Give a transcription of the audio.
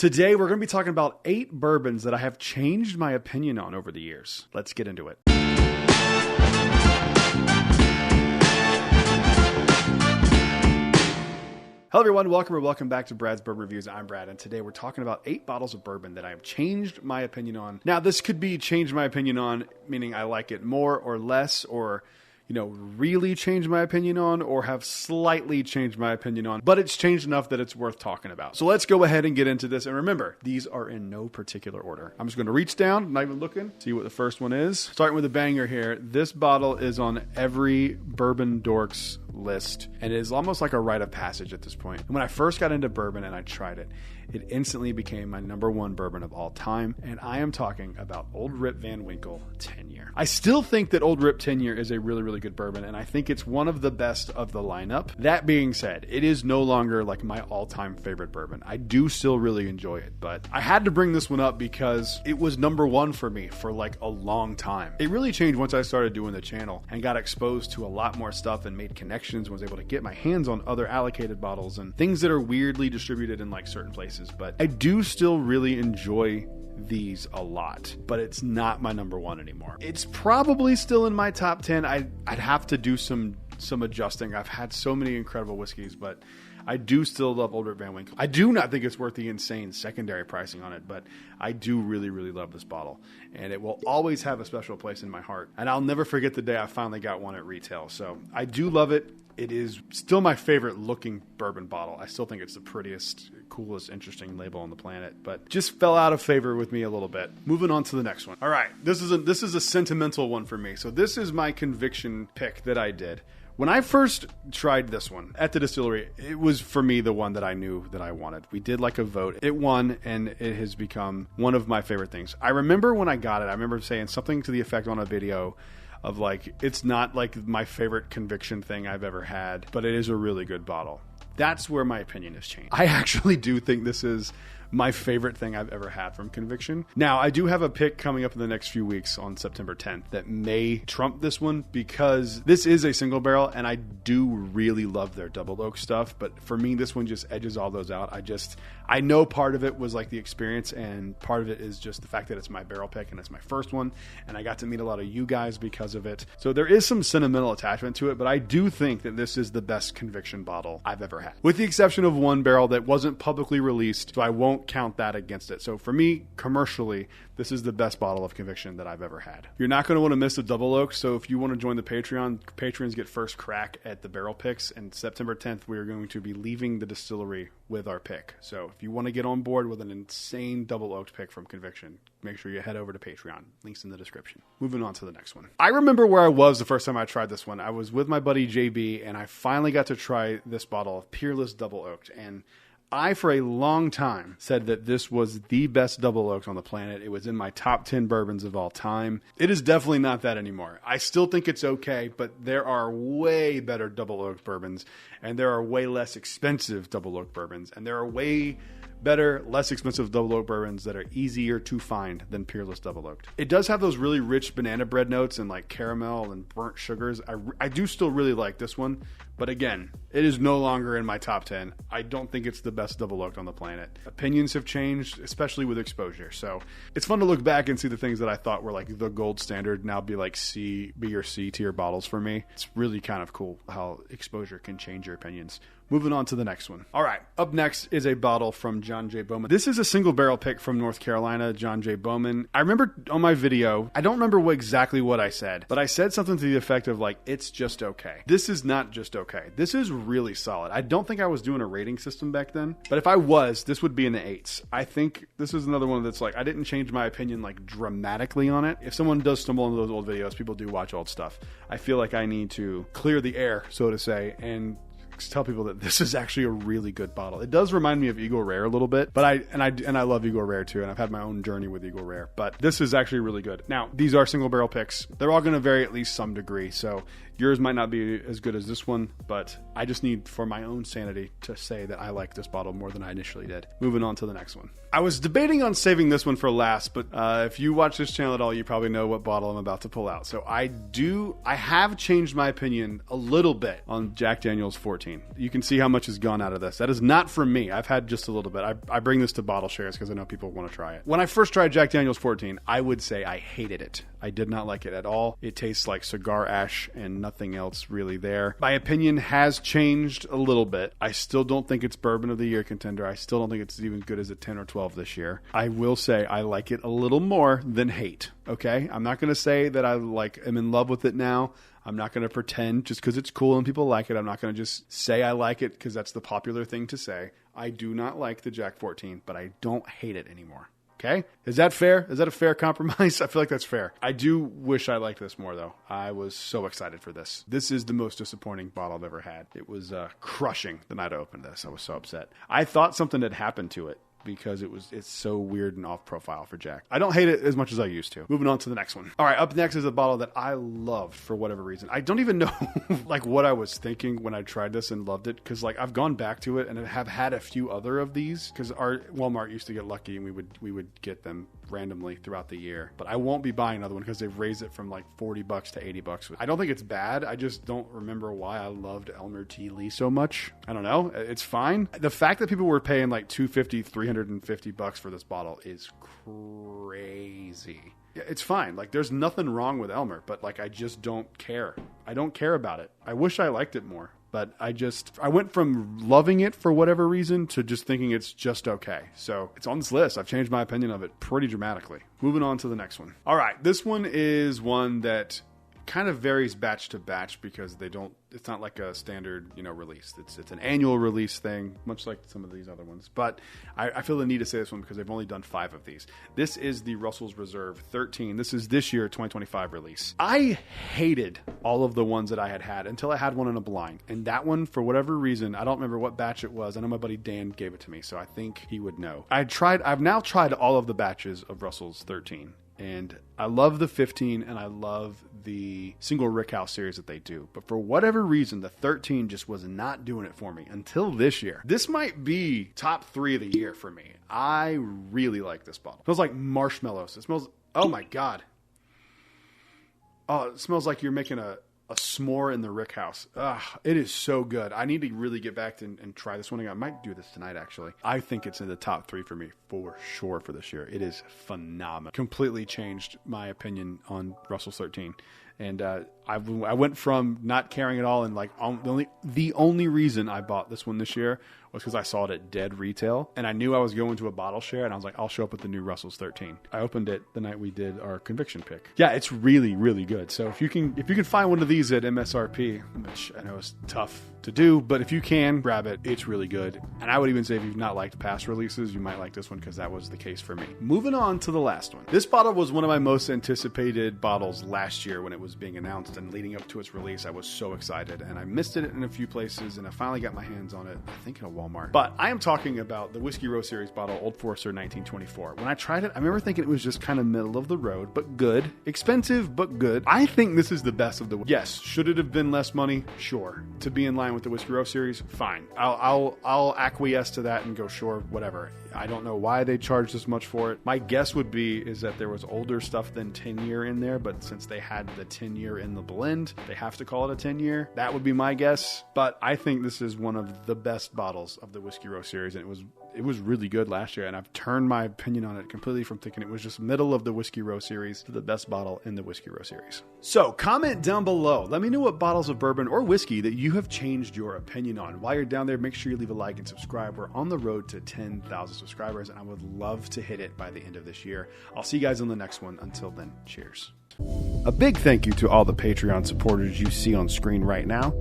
Today, we're going to be talking about 8 bourbons that I have changed my opinion on over the years. Let's get into it. Hello everyone, welcome back to Brad's Bourbon Reviews. I'm Brad, and today we're talking about 8 bottles of bourbon that I have changed my opinion on. Now, this could be changed my opinion on, meaning I like it more or less, or really changed my opinion on, or have slightly changed my opinion on, but it's changed enough that it's worth talking about. So let's go ahead and get into this. And remember, these are in no particular order. I'm just going to reach down, not even looking, see what the first one is. Starting with a banger here. This bottle is on every Bourbon Dorks list, and it is almost like a rite of passage at this point. And when I first got into bourbon and I tried it, it instantly became my #1 bourbon of all time, and I am talking about Old Rip Van Winkle 10-Year. I still think that Old Rip 10-Year is a really, really good bourbon, and I think it's one of the best of the lineup. That being said, it is no longer like my all-time favorite bourbon. I do still really enjoy it, but I had to bring this one up because it was #1 for me for like a long time. It really changed once I started doing the channel and got exposed to a lot more stuff and made connections, was able to get my hands on other allocated bottles and things that are weirdly distributed in like certain places. But I do still really enjoy these a lot, but it's not my #1 anymore. It's probably still in my top 10. I'd have to do some adjusting. I've had so many incredible whiskeys, but I do still love Old Rip Van Winkle. I do not think it's worth the insane secondary pricing on it, but I do really, really love this bottle, and it will always have a special place in my heart. And I'll never forget the day I finally got one at retail. So I do love it. It is still my favorite looking bourbon bottle. I still think it's the prettiest, coolest, interesting label on the planet, but just fell out of favor with me a little bit. Moving on to the next one. All right, this is a sentimental one for me. So this is my conviction pick that I did. When I first tried this one at the distillery, it was for me the one that I knew that I wanted. We did like a vote. It won, and it has become one of my favorite things. I remember when I got it, I remember saying something to the effect on a video of like, it's not like my favorite conviction thing I've ever had, but it is a really good bottle. That's where my opinion has changed. I actually do think this is my favorite thing I've ever had from Conviction. Now, I do have a pick coming up in the next few weeks on September 10th that may trump this one, because this is a single barrel and I do really love their double oak stuff. But for me, this one just edges all those out. I know part of it was like the experience, and part of it is just the fact that it's my barrel pick and it's my first one, and I got to meet a lot of you guys because of it. So there is some sentimental attachment to it, but I do think that this is the best Conviction bottle I've ever had, with the exception of one barrel that wasn't publicly released, so I won't count that against it. So for me, commercially, this is the best bottle of Conviction that I've ever had. You're not going to want to miss the double oak, so if you want to join the Patreon, patrons get first crack at the barrel picks, and September 10th, we are going to be leaving the distillery with our pick. So if you want to get on board with an insane double oaked pick from Conviction, make sure you head over to Patreon. Links in the description. Moving on to the next one. I remember where I was the first time I tried this one. I was with my buddy JB, and I finally got to try this bottle of Peerless Double Oaked, and I, for a long time, said that this was the best double oaked on the planet. It was in my top 10 bourbons of all time. It is definitely not that anymore. I still think it's okay, but there are way better double oaked bourbons, and there are way less expensive double oaked bourbons, and there are way better, less expensive double oak bourbons that are easier to find than Peerless Double Oaked. It does have those really rich banana bread notes and like caramel and burnt sugars. I do still really like this one, but again, it is no longer in my top 10. I don't think it's the best double oaked on the planet. Opinions have changed, especially with exposure. So it's fun to look back and see the things that I thought were like the gold standard now be like B or C tier bottles for me. It's really kind of cool how exposure can change your opinions. Moving on to the next one. All right, up next is a bottle from John J. Bowman. This is a single barrel pick from North Carolina, John J. Bowman. I remember on my video, I don't remember exactly what I said, but I said something to the effect of like, it's just okay. This is not just okay. This is really solid. I don't think I was doing a rating system back then, but if I was, this would be in the 8s. I think this is another one that's like, I didn't change my opinion like dramatically on it. If someone does stumble into those old videos, people do watch old stuff. I feel like I need to clear the air, so to say, and tell people that this is actually a really good bottle. It does remind me of Eagle Rare a little bit, but I love Eagle Rare too, and I've had my own journey with Eagle Rare, but this is actually really good. Now, these are single barrel picks. They're all going to vary at least some degree, so Yours might not be as good as this one, but I just need, for my own sanity, to say that I like this bottle more than I initially did. Moving on to the next one. I was debating on saving this one for last, but if you watch this channel at all, you probably know what bottle I'm about to pull out. So I have changed my opinion a little bit on Jack Daniel's 14. You can see how much has gone out of this. That is not from me. I've had just a little bit. I bring this to bottle shares because I know people want to try it. When I first tried Jack Daniel's 14, I would say I hated it. I did not like it at all. It tastes like cigar ash and nothing else really there. My opinion has changed a little bit. I still don't think it's Bourbon of the Year contender. I still don't think it's even good as a 10 or 12 this year. I will say I like it a little more than hate. Okay? I'm not going to say that am in love with it now. I'm not going to pretend just because it's cool and people like it. I'm not going to just say I like it because that's the popular thing to say. I do not like the Jack 14, but I don't hate it anymore. Okay? Is that fair? Is that a fair compromise? I feel like that's fair. I do wish I liked this more, though. I was so excited for this. This is the most disappointing bottle I've ever had. It was crushing the night I opened this. I was so upset. I thought something had happened to it because it's so weird and off profile for Jack. I don't hate it as much as I used to. Moving on to the next one. All right, up next is a bottle that I loved for whatever reason. I don't even know like what I was thinking when I tried this and loved it, because like I've gone back to it and have had a few other of these because our Walmart used to get lucky and we would get them randomly throughout the year. But I won't be buying another one because they've raised it from like $40 to $80. I don't think it's bad. I just don't remember why I loved Elmer T. Lee so much. I don't know. It's fine. The fact that people were paying like $250, $350 for this bottle is crazy. Yeah, it's fine. Like there's nothing wrong with Elmer, but like I just don't care. I don't care about it. I wish I liked it more. But I went from loving it for whatever reason to just thinking it's just okay. So it's on this list. I've changed my opinion of it pretty dramatically. Moving on to the next one. All right. This one is one that kind of varies batch to batch because it's not like a standard, release. It's an annual release thing, much like some of these other ones. But I feel the need to say this one because they've only done 5 of these. This is the Russell's Reserve 13. This is this year, 2025 release. I hated all of the ones that I had until I had one in a blind. And that one, for whatever reason, I don't remember what batch it was. I know my buddy Dan gave it to me, so I think he would know. I've now tried all of the batches of Russell's 13. And I love the 15 and I love the single rickhouse series that they do. But for whatever reason, the 13 just was not doing it for me until this year. This might be top 3 of the year for me. I really like this bottle. It smells like marshmallows. It smells, oh my God. Oh, it smells like you're making a s'more in the rick house. It is so good. I need to really get back and try this one again. I might do this tonight, actually. I think it's in the top 3 for me for sure for this year. It is phenomenal. Completely changed my opinion on Russell's 13. And I went from not caring at all and like the only reason I bought this one this year was because I saw it at dead retail and I knew I was going to a bottle share and I was like, I'll show up with the new Russell's 13. I opened it the night we did our conviction pick. Yeah, it's really, really good. So if you can find one of these at MSRP, which I know is tough to do, but if you can grab it, it's really good. And I would even say if you've not liked past releases, you might like this one because that was the case for me. Moving on to the last one. This bottle was one of my most anticipated bottles last year when it was being announced and leading up to its release. I was so excited and I missed it in a few places and I finally got my hands on it, I think in a Walmart. But I am talking about the Whiskey Row Series bottle, Old Forester 1924. When I tried it, I remember thinking it was just kind of middle of the road, but good. Expensive, but good. I think this is the best of the... Yes, should it have been less money? Sure. To be in line with the Whiskey Row Series? Fine. I'll acquiesce to that and go, sure, whatever. I don't know why they charged this much for it. My guess would be is that there was older stuff than 10-year in there, but since they had the 10-year in the blend, they have to call it a 10-year. That would be my guess. But I think this is one of the best bottles of the Whiskey Row Series, and it was really good last year, and I've turned my opinion on it completely from thinking it was just middle of the Whiskey Row Series to the best bottle in the Whiskey Row Series. So comment down below. Let me know what bottles of bourbon or whiskey that you have changed your opinion on. While you're down there, make sure you leave a like and subscribe. We're on the road to 10,000 subscribers, and I would love to hit it by the end of this year. I'll see you guys on the next one. Until then, cheers. A big thank you to all the Patreon supporters you see on screen right now.